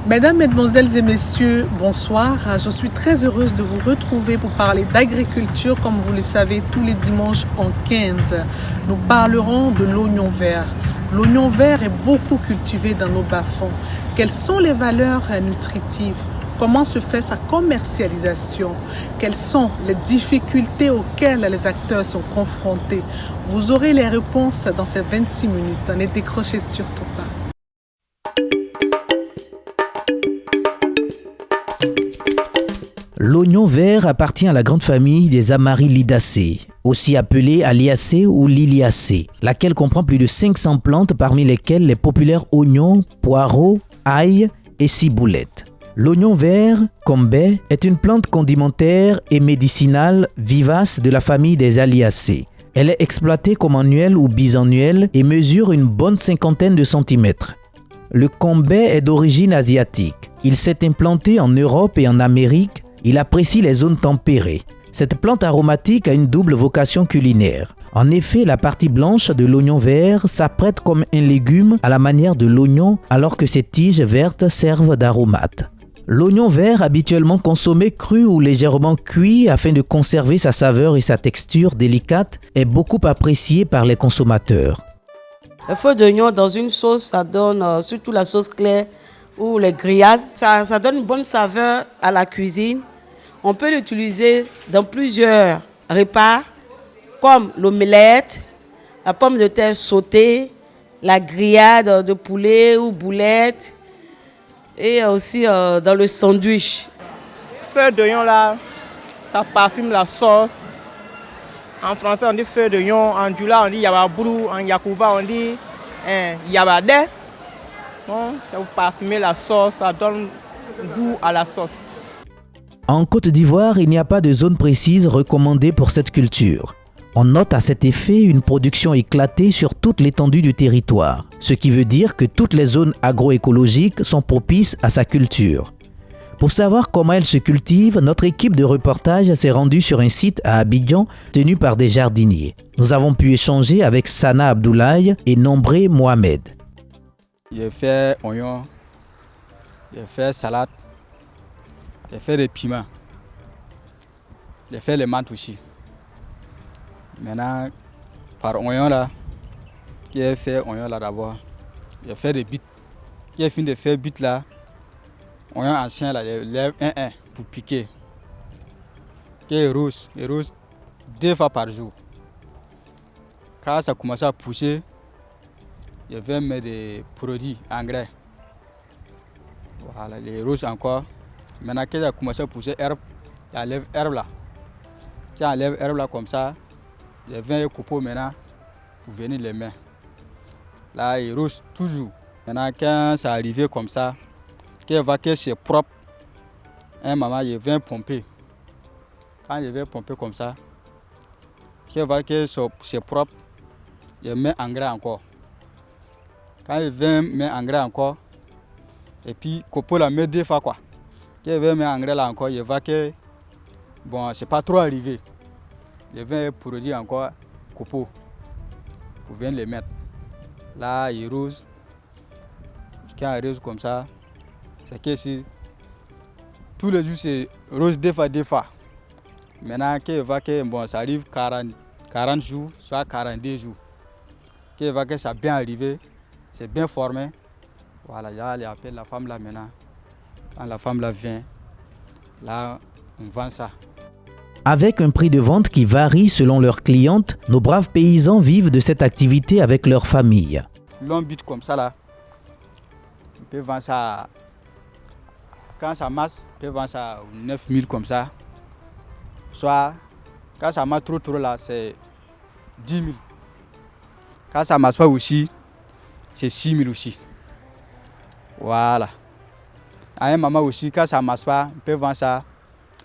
Mesdames, Mesdemoiselles et Messieurs, bonsoir. Je suis très heureuse de vous retrouver pour parler d'agriculture, comme vous le savez, tous les dimanches en 15. Nous parlerons de l'oignon vert. L'oignon vert est beaucoup cultivé dans nos bas-fonds. Quelles sont les valeurs nutritives? Comment se fait sa commercialisation? Quelles sont les difficultés auxquelles les acteurs sont confrontés? Vous aurez les réponses dans ces 26 minutes. Ne décrochez surtout pas. L'oignon vert appartient à la grande famille des Amaryllidaceae, aussi appelée Alliaceae ou Liliaceae, laquelle comprend plus de 500 plantes parmi lesquelles les populaires oignons, poireaux, ail et ciboulettes. L'oignon vert, comme baie, est une plante condimentaire et médicinale vivace de la famille des Alliaceae. Elle est exploitée comme annuelle ou bisannuelle et mesure une bonne cinquantaine de centimètres. Le combay est d'origine asiatique. Il s'est implanté en Europe et en Amérique. Il apprécie les zones tempérées. Cette plante aromatique a une double vocation culinaire. En effet, la partie blanche de l'oignon vert s'apprête comme un légume à la manière de l'oignon, alors que ses tiges vertes servent d'aromates. L'oignon vert, habituellement consommé cru ou légèrement cuit afin de conserver sa saveur et sa texture délicate, est beaucoup apprécié par les consommateurs. Les feuilles d'oignon dans une sauce, ça donne, surtout la sauce claire ou les grillades, ça donne une bonne saveur à la cuisine. On peut l'utiliser dans plusieurs repas, comme l'omelette, la pomme de terre sautée, la grillade de poulet ou boulette, et aussi dans le sandwich. Feuille d'oignon là, ça parfume la sauce. En français on dit feuille d'oignon, en dula on dit yababrou, en yakuba on dit yabadé. Bon, ça vous parfumer la sauce, ça donne goût à la sauce. En Côte d'Ivoire, il n'y a pas de zone précise recommandée pour cette culture. On note à cet effet une production éclatée sur toute l'étendue du territoire, ce qui veut dire que toutes les zones agroécologiques sont propices à sa culture. Pour savoir comment elle se cultive, notre équipe de reportage s'est rendue sur un site à Abidjan tenu par des jardiniers. Nous avons pu échanger avec Sana Abdoulaye et Nombré Mohamed. J'ai fait oignon, j'ai fait salade, j'ai fait des piments, j'ai fait les menthes aussi. Maintenant, par oignon là, j'ai fait oignon là d'abord, j'ai fait des bites. J'ai fini de faire bites là, oignon ancien là, je lève un pour piquer. J'ai rose 2 fois par jour. Quand ça commence à pousser, je vais mettre des produits engrais. Voilà, les roses encore. Maintenant que ça commence à pousser herbe, j'enlève herbe là. J'enlève herbe là comme ça. Je viens le couper maintenant pour venir les mettre. Là, il rose toujours. Maintenant, quand ça arrive comme ça, quand voit que c'est propre, un moment, je viens pomper. Quand je vais pomper comme ça, quand voit que c'est propre, je mets engrais encore. Quand je viens mettre engrais encore, et puis copeau la met 2 fois quoi. Quand je viens mettre engrais là encore, je vois que bon, c'est pas trop arrivé. Je viens produire encore copeau pour venir les mettre. Là, il rose. Quand il rose comme ça, c'est que si tous les jours c'est rose 2 fois. Maintenant, quand je vois que bon, ça arrive 40 jours, soit 42 jours. Quand je vois que ça a bien arrivé, c'est bien formé. Voilà, j'appelle la femme là maintenant. Quand la femme là vient, là, on vend ça. Avec un prix de vente qui varie selon leurs clientes, nos braves paysans vivent de cette activité avec leur famille. Long bite comme ça là, on peut vendre ça, quand ça masse, on peut vendre ça 9 000 comme ça. Soit, quand ça masse trop là, c'est 10 000. Quand ça masse pas aussi, c'est 6 000 aussi. Voilà. À un moment aussi, quand ça masse pas, on peut vendre ça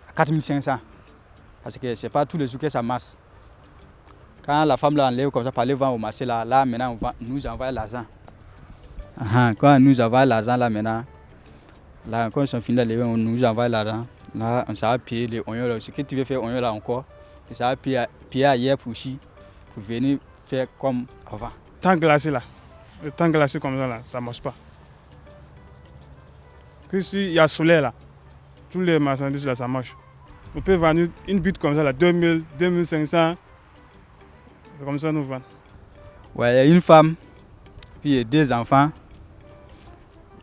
à 4 500. Parce que c'est pas tous les jours que ça masse. Quand la femme l'enlève comme ça, pour aller vendre au marché, là maintenant, nous envoie l'argent. Quand nous envoie l'argent, là maintenant, là, quand ils sont finis d'enlever, on nous envoie l'argent. Là, on s'est payé les oignons là. Ce que tu veux faire oignons là encore, ça va payer ailleurs pour venir faire comme avant. Temps glacé là, le temps glacé comme ça là, ça ne marche pas. que s'il y a soleil là, tous les marchandises là, ça marche. On peut vendre une butte comme ça, là, 2000, 2500. Comme ça, nous vendons. Ouais, il y a une femme, puis 2 enfants.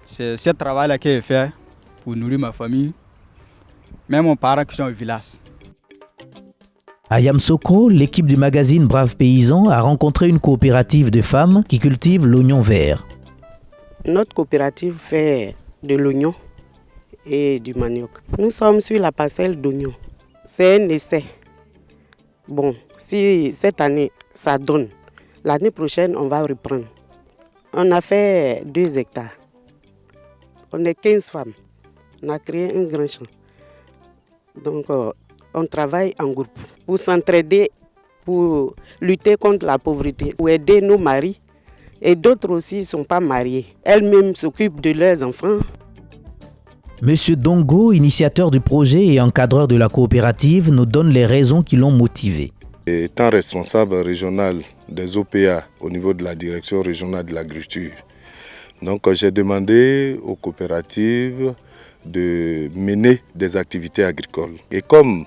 C'est ce travail-là que je fais pour nourrir ma famille. Même mon parent qui sont au village. À Yamsokro, l'équipe du magazine Brave Paysan a rencontré une coopérative de femmes qui cultive l'oignon vert. Notre coopérative fait de l'oignon et du manioc. Nous sommes sur la parcelle d'oignon. C'est un essai. Bon, si cette année ça donne, l'année prochaine on va reprendre. On a fait 2 hectares. On est 15 femmes. On a créé un grand champ. Donc on travaille en groupe pour s'entraider, pour lutter contre la pauvreté, pour aider nos maris. Et d'autres aussi ne sont pas mariés. Elles-mêmes s'occupent de leurs enfants. Monsieur Dongo, initiateur du projet et encadreur de la coopérative, nous donne les raisons qui l'ont motivé. Étant responsable régional des OPA au niveau de la direction régionale de l'agriculture, donc j'ai demandé aux coopératives de mener des activités agricoles. Et comme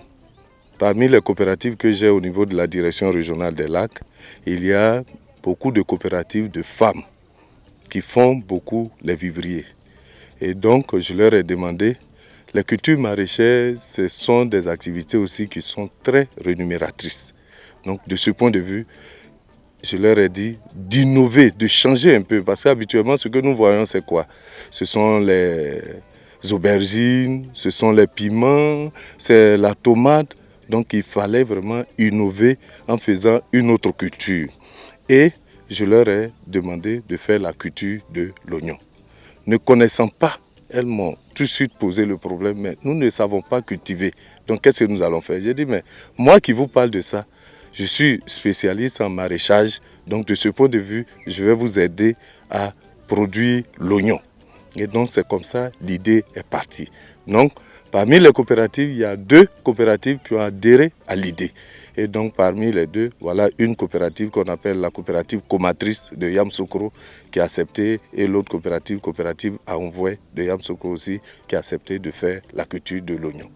parmi les coopératives que j'ai au niveau de la direction régionale des lacs, il y a beaucoup de coopératives de femmes qui font beaucoup les vivriers. Et donc je leur ai demandé, les cultures maraîchères, ce sont des activités aussi qui sont très rémunératrices. Donc de ce point de vue, je leur ai dit d'innover, de changer un peu. Parce qu'habituellement, ce que nous voyons, c'est quoi? Ce sont les aubergines, ce sont les piments, c'est la tomate. Donc il fallait vraiment innover en faisant une autre culture. Et je leur ai demandé de faire la culture de l'oignon. Ne connaissant pas, elles m'ont tout de suite posé le problème, mais nous ne savons pas cultiver. Donc qu'est-ce que nous allons faire? J'ai dit, mais moi qui vous parle de ça, je suis spécialiste en maraîchage, donc de ce point de vue, je vais vous aider à produire l'oignon. Et donc c'est comme ça l'idée est partie. Donc parmi les coopératives, il y a 2 coopératives qui ont adhéré à l'idée. Et donc parmi les 2, voilà une coopérative qu'on appelle la coopérative comatrice de Yamsokro qui a accepté, et l'autre coopérative à Envoy de Yamsokro aussi qui a accepté de faire la culture de l'oignon.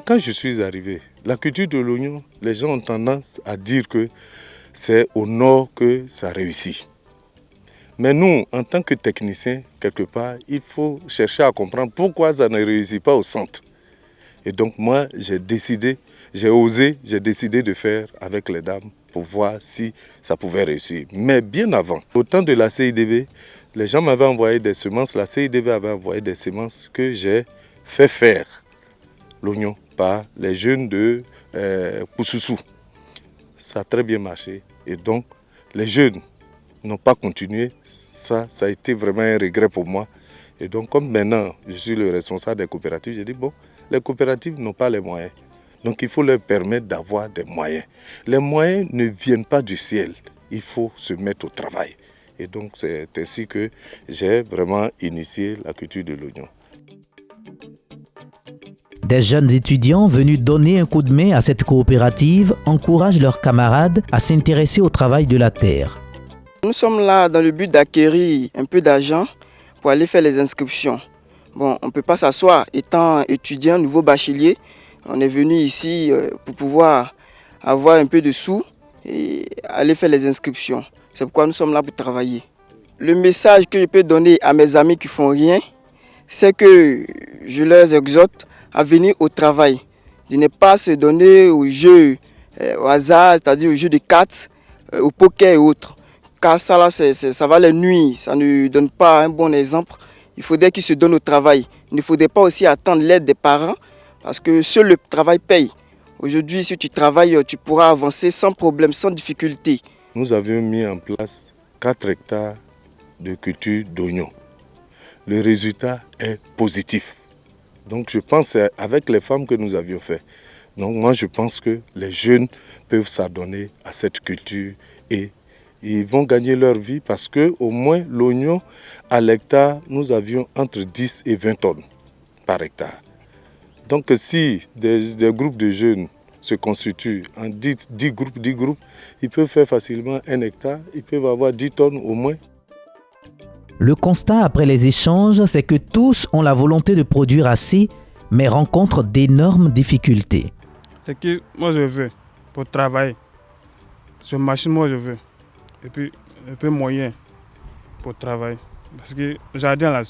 Quand je suis arrivé, la culture de l'oignon, les gens ont tendance à dire que c'est au nord que ça réussit. Mais nous, en tant que techniciens, quelque part, il faut chercher à comprendre pourquoi ça ne réussit pas au centre. Et donc moi, j'ai décidé de faire avec les dames pour voir si ça pouvait réussir. Mais bien avant, au temps de la CIDV, les gens m'avaient envoyé des semences, la CIDV avait envoyé des semences que j'ai fait faire l'oignon par les jeunes de Poussoussou. Ça a très bien marché. Et donc, les jeunes n'ont pas continué. Ça a été vraiment un regret pour moi. Et donc, comme maintenant, je suis le responsable des coopératives, j'ai dit, bon, les coopératives n'ont pas les moyens. Donc, il faut leur permettre d'avoir des moyens. Les moyens ne viennent pas du ciel. Il faut se mettre au travail. Et donc, c'est ainsi que j'ai vraiment initié la culture de l'oignon. Des jeunes étudiants venus donner un coup de main à cette coopérative encouragent leurs camarades à s'intéresser au travail de la terre. Nous sommes là dans le but d'acquérir un peu d'argent pour aller faire les inscriptions. Bon, on ne peut pas s'asseoir. Étant étudiant, nouveau bachelier, on est venu ici pour pouvoir avoir un peu de sous et aller faire les inscriptions. C'est pourquoi nous sommes là pour travailler. Le message que je peux donner à mes amis qui ne font rien, c'est que je leur exhorte à venir au travail, de ne pas se donner aux jeux au hasard, c'est-à-dire aux jeux de cartes, au poker et autres. Car ça, là, ça va les nuire, ça ne donne pas un bon exemple. Il faudrait qu'ils se donnent au travail. Il ne faudrait pas aussi attendre l'aide des parents, parce que seul le travail paye. Aujourd'hui, si tu travailles, tu pourras avancer sans problème, sans difficulté. Nous avions mis en place 4 hectares de culture d'oignons. Le résultat est positif. Donc je pense avec les femmes que nous avions fait. Donc moi je pense que les jeunes peuvent s'adonner à cette culture et Ils vont gagner leur vie parce qu'au moins l'oignon, à l'hectare, nous avions entre 10 et 20 tonnes par hectare. Donc si des groupes de jeunes se constituent en 10 groupes, ils peuvent faire facilement 1 hectare, ils peuvent avoir 10 tonnes au moins. Le constat après les échanges, c'est que tous ont la volonté de produire assez, mais rencontrent d'énormes difficultés. C'est que moi je veux pour travailler. Ce machine, moi je veux. Et puis un peu moyen pour travailler. Parce que le jardin, là,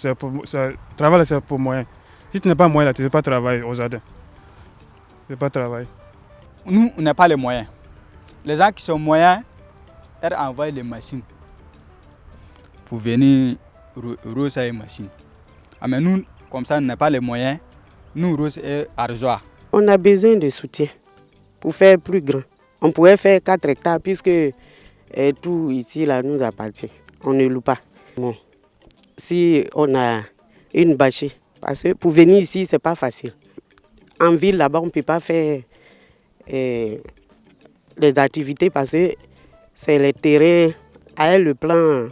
travail, c'est pour moyen. Si tu n'as pas moyen, tu ne peux pas travailler au jardin. Tu ne peux pas travailler. Nous, on n'a pas les moyens. Les gens qui sont moyens, ils envoient les machines pour venir roser les machines. Mais nous, comme ça, on n'a pas les moyens. Nous, rose et arrosoir. On a besoin de soutien pour faire plus grand. On pourrait faire 4 hectares puisque tout ici là, nous appartient. On ne loue pas. Bon. Si on a une bâchée, parce que pour venir ici, ce n'est pas facile. En ville, là-bas, on ne peut pas faire les activités parce que c'est les terrains. Avec le plan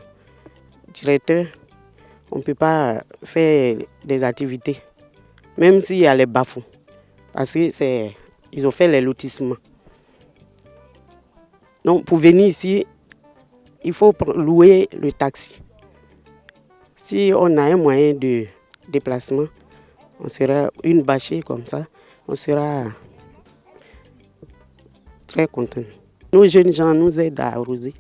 directeur, on ne peut pas faire des activités. Même s'il y a les bas-fonds. Parce qu'ils ont fait les lotissements. Donc pour venir ici, il faut louer le taxi. Si on a un moyen de déplacement, on sera une bâchée comme ça, on sera très content. Nos jeunes gens nous aident à arroser,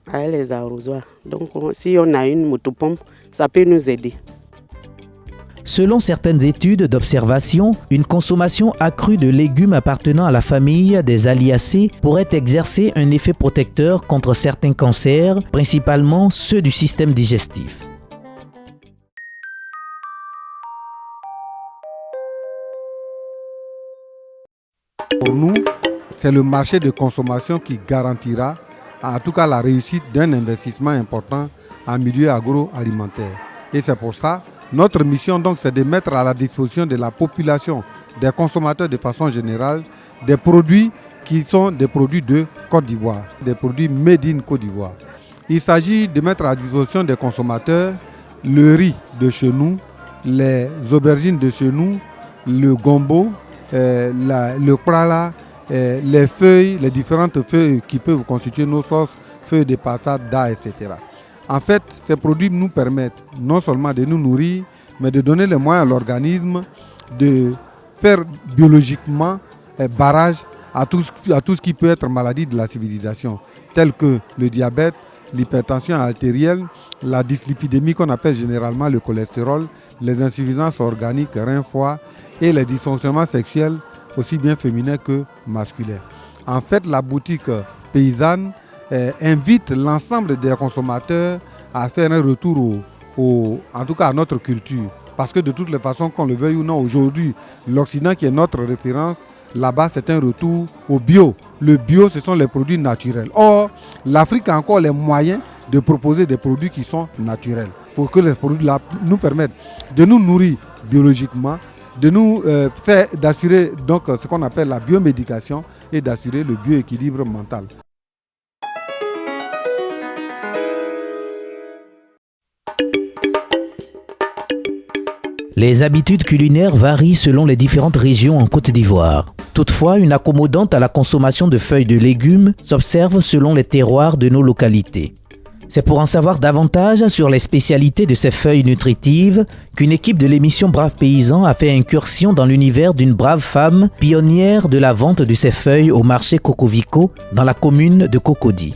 à les arrosoirs. Donc si on a une motopompe, ça peut nous aider. Selon certaines études d'observation, une consommation accrue de légumes appartenant à la famille des Aliacées pourrait exercer un effet protecteur contre certains cancers, principalement ceux du système digestif. Pour nous, c'est le marché de consommation qui garantira en tout cas la réussite d'un investissement important en milieu agroalimentaire. Et c'est pour ça notre mission donc c'est de mettre à la disposition de la population, des consommateurs de façon générale, des produits qui sont des produits de Côte d'Ivoire, des produits made in Côte d'Ivoire. Il s'agit de mettre à la disposition des consommateurs le riz de chez nous, les aubergines de chez nous, le gombo, le prala, les feuilles, les différentes feuilles qui peuvent constituer nos sauces, feuilles de passade, d'ail, etc. En fait, ces produits nous permettent non seulement de nous nourrir, mais de donner les moyens à l'organisme de faire biologiquement barrage à tout ce qui peut être maladie de la civilisation, telles que le diabète, l'hypertension artérielle, la dyslipidémie qu'on appelle généralement le cholestérol, les insuffisances organiques, reins, foie et les dysfonctionnements sexuels aussi bien féminins que masculins. En fait, la boutique paysanne invite l'ensemble des consommateurs à faire un retour en tout cas à notre culture. Parce que de toutes les façons, qu'on le veuille ou non, aujourd'hui, l'Occident qui est notre référence, là-bas c'est un retour au bio. Le bio, ce sont les produits naturels. Or, l'Afrique a encore les moyens de proposer des produits qui sont naturels. Pour que les produits-là nous permettent de nous nourrir biologiquement, de nous d'assurer donc ce qu'on appelle la biomédication et d'assurer le bioéquilibre mental. Les habitudes culinaires varient selon les différentes régions en Côte d'Ivoire. Toutefois, une accommodante à la consommation de feuilles de légumes s'observe selon les terroirs de nos localités. C'est pour en savoir davantage sur les spécialités de ces feuilles nutritives qu'une équipe de l'émission Brave Paysan a fait incursion dans l'univers d'une brave femme pionnière de la vente de ces feuilles au marché Cocovico dans la commune de Cocody.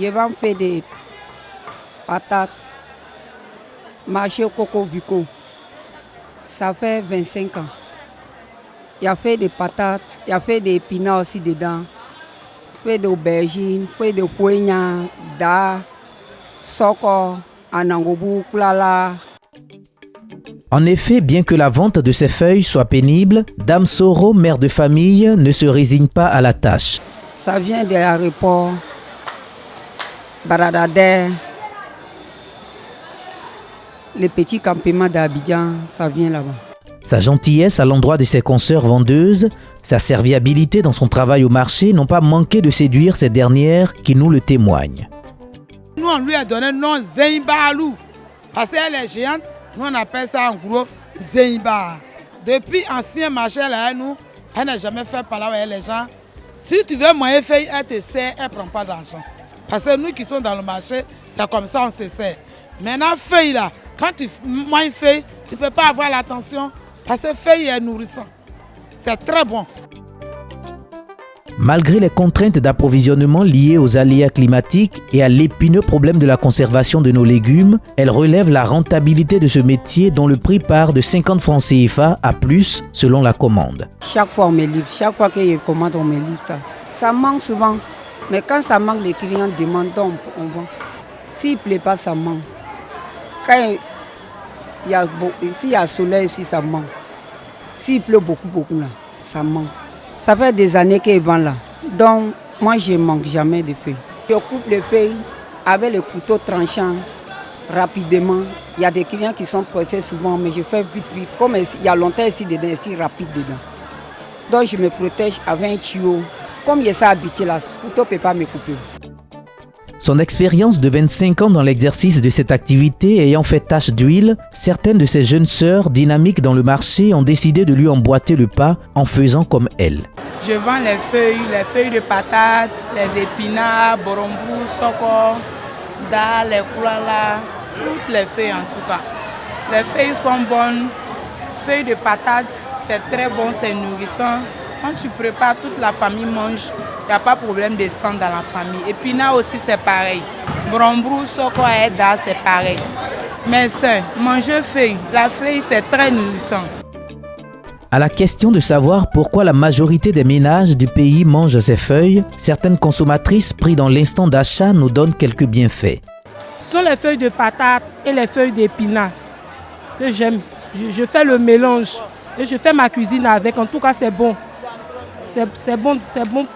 Je vends des patates, marché Cocovico. Ça fait 25 ans. Il y a fait des patates, il y a fait des épinards aussi dedans. Fait d'aubergines, fait de poignards, da, soko, anangobu, kulala. En effet, bien que la vente de ces feuilles soit pénible, Dame Soro, mère de famille, ne se résigne pas à la tâche. Ça vient de l'aéroport, Baradadère, les petits campements d'Abidjan, ça vient là-bas. Sa gentillesse à l'endroit de ses consoeurs vendeuses, sa serviabilité dans son travail au marché n'ont pas manqué de séduire ces dernières qui nous le témoignent. Nous, on lui a donné le nom Zeimbalou. Parce qu'elle est géante, nous on appelle ça en gros Zeimba. Depuis ancien marché, là, nous, elle n'a jamais fait parler avec les gens. Si tu veux moyen feuille, elle te sert, elle ne prend pas d'argent. Parce que nous qui sommes dans le marché, c'est comme ça on se sert. Maintenant, feuille là, quand tu moyen feuille, tu ne peux pas avoir l'attention parce que feuille est nourrissant. C'est très bon. Malgré les contraintes d'approvisionnement liées aux aléas climatiques et à l'épineux problème de la conservation de nos légumes, elle relève la rentabilité de ce métier dont le prix part de 50 francs CFA à plus selon la commande. Chaque fois on me livre, chaque fois que je commande on me livre ça. Ça manque souvent, mais quand ça manque les clients demandent donc on vend. S'il ne plaît pas ça manque. Quand s'il y a soleil ici ça manque. S'il pleut beaucoup là, ça manque. Ça fait des années qu'ils vendent là. Donc, moi, je ne manque jamais de feuilles. Je coupe les feuilles avec le couteau tranchant rapidement. Il y a des clients qui sont pressés souvent, mais je fais vite. Comme il y a longtemps ici dedans, ici rapide dedans. Donc, je me protège avec un tuyau. Comme je suis habitué là, le couteau ne peut pas me couper. Son expérience de 25 ans dans l'exercice de cette activité ayant fait tache d'huile, certaines de ses jeunes sœurs dynamiques dans le marché ont décidé de lui emboîter le pas en faisant comme elle. Je vends les feuilles de patates, les épinards, borombrou, soko, dalle, les koulala, toutes les feuilles en tout cas. Les feuilles sont bonnes, feuilles de patates, c'est très bon, c'est nourrissant. Quand tu prépares, toute la famille mange, il n'y a pas de problème de sang dans la famille. Épinards aussi, c'est pareil. Brombrou, soko et dalle, c'est pareil. Mais c'est manger feuille. La feuille, c'est très nourrissant. À la question de savoir pourquoi la majorité des ménages du pays mangent ces feuilles, certaines consommatrices prises dans l'instant d'achat nous donnent quelques bienfaits. Ce sont les feuilles de patates et les feuilles d'épinards que j'aime. Je fais le mélange et je fais ma cuisine avec. En tout cas, c'est bon. C'est bon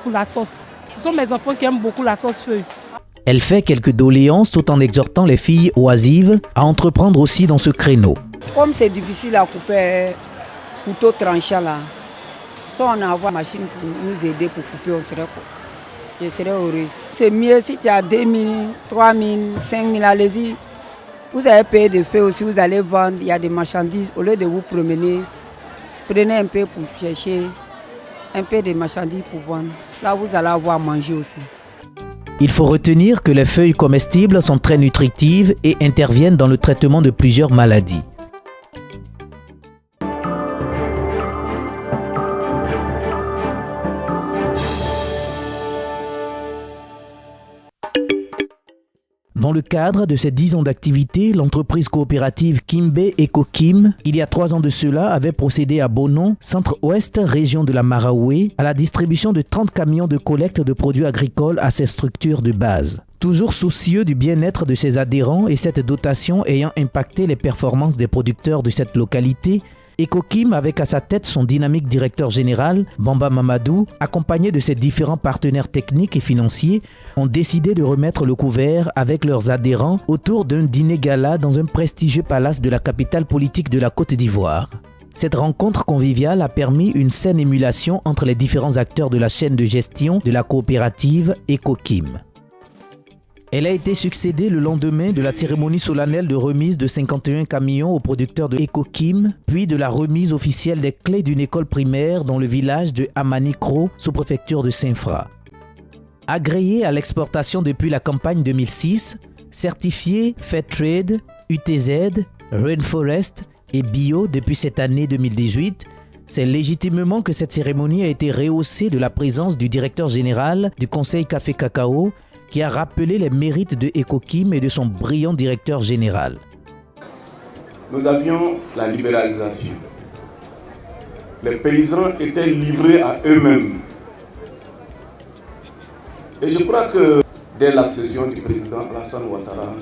pour la sauce. Ce sont mes enfants qui aiment beaucoup la sauce feuille. Elle fait quelques doléances tout en exhortant les filles oisives à entreprendre aussi dans ce créneau. Comme c'est difficile à couper, couteau tranchant là, si on a une machine pour nous aider pour couper, je serais heureuse. C'est mieux si tu as 2 000, 3 000, 5 000, allez-y. Vous avez payé des feuilles aussi, vous allez vendre, il y a des marchandises. Au lieu de vous promener, prenez un peu pour chercher. Un peu de marchandises pour vendre. Là, vous allez avoir à manger aussi. Il faut retenir que les feuilles comestibles sont très nutritives et interviennent dans le traitement de plusieurs maladies. Dans le cadre de ces 10 ans d'activité, l'entreprise coopérative Kimbe Ecokim, il y a 3 ans de cela, avait procédé à Bonon, centre-ouest, région de la Maraoué, à la distribution de 30 camions de collecte de produits agricoles à ses structures de base. Toujours soucieux du bien-être de ses adhérents et cette dotation ayant impacté les performances des producteurs de cette localité, Ecokim, avec à sa tête son dynamique directeur général, Bamba Mamadou, accompagné de ses différents partenaires techniques et financiers, ont décidé de remettre le couvert avec leurs adhérents autour d'un dîner gala dans un prestigieux palace de la capitale politique de la Côte d'Ivoire. Cette rencontre conviviale a permis une saine émulation entre les différents acteurs de la chaîne de gestion de la coopérative Ecokim. Elle a été succédée le lendemain de la cérémonie solennelle de remise de 51 camions aux producteurs de Ecokim, puis de la remise officielle des clés d'une école primaire dans le village de Amanikro, sous-préfecture de Saint-Fra. Agréée à l'exportation depuis la campagne 2006, certifiée Fairtrade, UTZ, Rainforest et Bio depuis cette année 2018, c'est légitimement que cette cérémonie a été rehaussée de la présence du directeur général du Conseil Café Cacao, qui a rappelé les mérites de Ecokim et de son brillant directeur général. Nous avions la libéralisation. Les paysans étaient livrés à eux-mêmes. Et je crois que dès l'accession du président Alassane Ouattara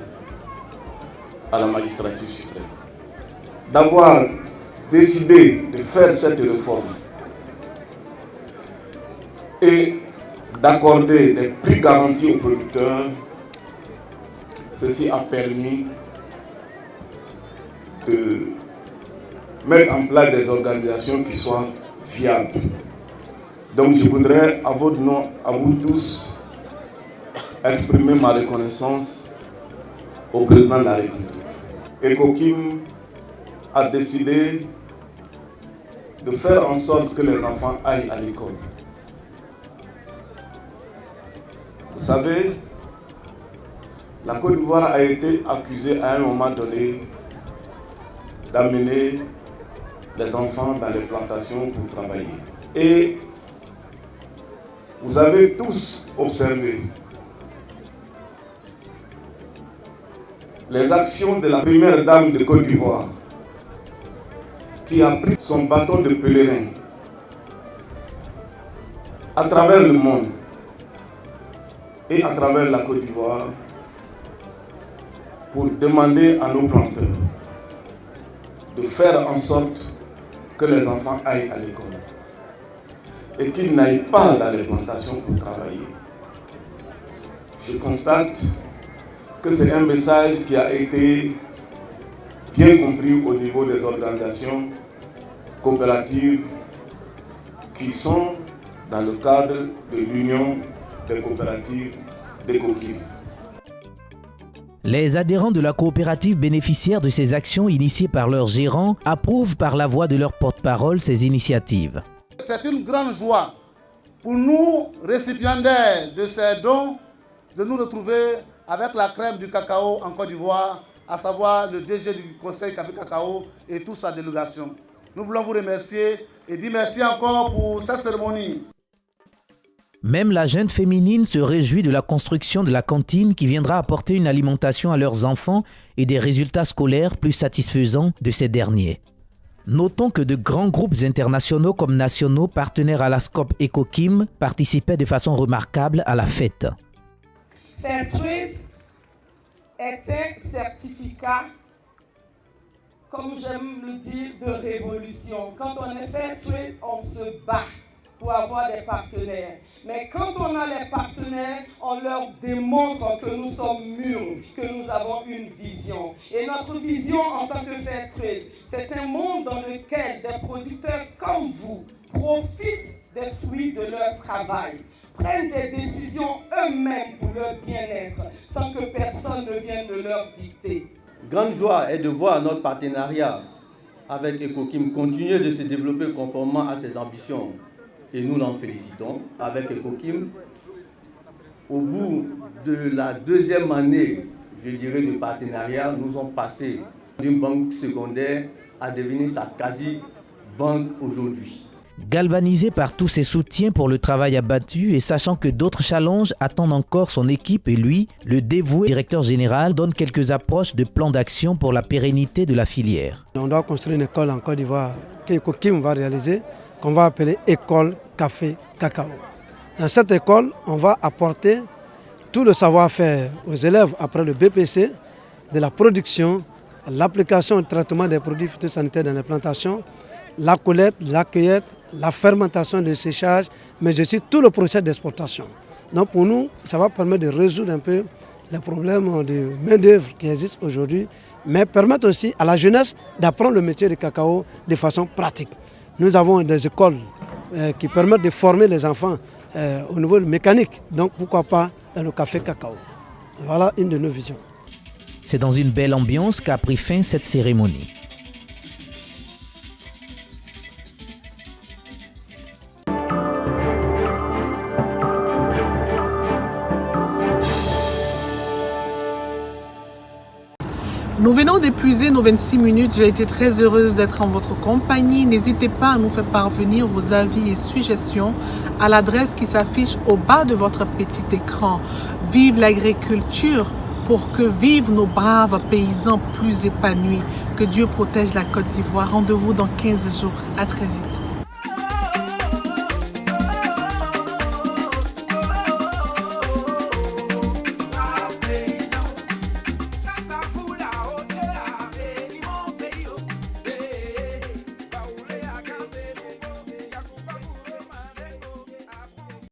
à la magistrature suprême, d'avoir décidé de faire cette réforme et d'accorder des prix garantis aux producteurs, ceci a permis de mettre en place des organisations qui soient viables. Donc je voudrais, à votre nom, à vous tous, exprimer ma reconnaissance au président de la République. EcoKim a décidé de faire en sorte que les enfants aillent à l'école. Vous savez, la Côte d'Ivoire a été accusée à un moment donné d'amener les enfants dans les plantations pour travailler. Et vous avez tous observé les actions de la première dame de Côte d'Ivoire qui a pris son bâton de pèlerin à travers le monde et à travers la Côte d'Ivoire pour demander à nos planteurs de faire en sorte que les enfants aillent à l'école et qu'ils n'aillent pas dans les plantations pour travailler. Je constate que c'est un message qui a été bien compris au niveau des organisations coopératives qui sont dans le cadre de l'Union des coopératives d'EcoKim. Les adhérents de la coopérative bénéficiaires de ces actions initiées par leurs gérants approuvent par la voix de leur porte-parole ces initiatives. C'est une grande joie pour nous, récipiendaires de ces dons, de nous retrouver avec la crème du cacao en Côte d'Ivoire, à savoir le DG du Conseil Café Cacao et toute sa délégation. Nous voulons vous remercier et dire merci encore pour cette cérémonie. Même la jeune féminine se réjouit de la construction de la cantine qui viendra apporter une alimentation à leurs enfants et des résultats scolaires plus satisfaisants de ces derniers. Notons que de grands groupes internationaux comme nationaux partenaires à la SCOP EcoKim participaient de façon remarquable à la fête. Fairtrade est un certificat, comme j'aime le dire, de révolution. Quand on est Fairtrade, on se bat pour avoir des partenaires. Mais quand on a les partenaires, on leur démontre que nous sommes mûrs, que nous avons une vision. Et notre vision en tant que Fairtrade, c'est un monde dans lequel des producteurs comme vous profitent des fruits de leur travail, prennent des décisions eux-mêmes pour leur bien-être, sans que personne ne vienne de leur dicter. Grande joie est de voir notre partenariat avec EcoKim continuer de se développer conformément à ses ambitions. Et nous l'en félicitons. Avec EcoKim, au bout de la deuxième année, je dirais, de partenariat, nous sommes passés d'une banque secondaire à devenir sa quasi-banque aujourd'hui. Galvanisé par tous ses soutiens pour le travail abattu et sachant que d'autres challenges attendent encore son équipe et lui, le dévoué directeur général donne quelques approches de plan d'action pour la pérennité de la filière. On doit construire une école en Côte d'Ivoire qu'EcoKim va réaliser, qu'on va appeler École Café Cacao. Dans cette école, on va apporter tout le savoir-faire aux élèves après le BPC, de la production, l'application et le traitement des produits phytosanitaires dans les plantations, la collecte, la cueillette, la fermentation, le séchage, mais aussi tout le processus d'exportation. Donc pour nous, ça va permettre de résoudre un peu les problèmes de main-d'œuvre qui existent aujourd'hui, mais permettre aussi à la jeunesse d'apprendre le métier du cacao de façon pratique. Nous avons des écoles qui permettent de former les enfants au niveau mécanique, donc pourquoi pas dans le café cacao. Voilà une de nos visions. C'est dans une belle ambiance qu'a pris fin cette cérémonie. Nous venons d'épuiser nos 26 minutes. J'ai été très heureuse d'être en votre compagnie. N'hésitez pas à nous faire parvenir vos avis et suggestions à l'adresse qui s'affiche au bas de votre petit écran. Vive l'agriculture pour que vivent nos braves paysans plus épanouis. Que Dieu protège la Côte d'Ivoire. Rendez-vous dans 15 jours. À très vite.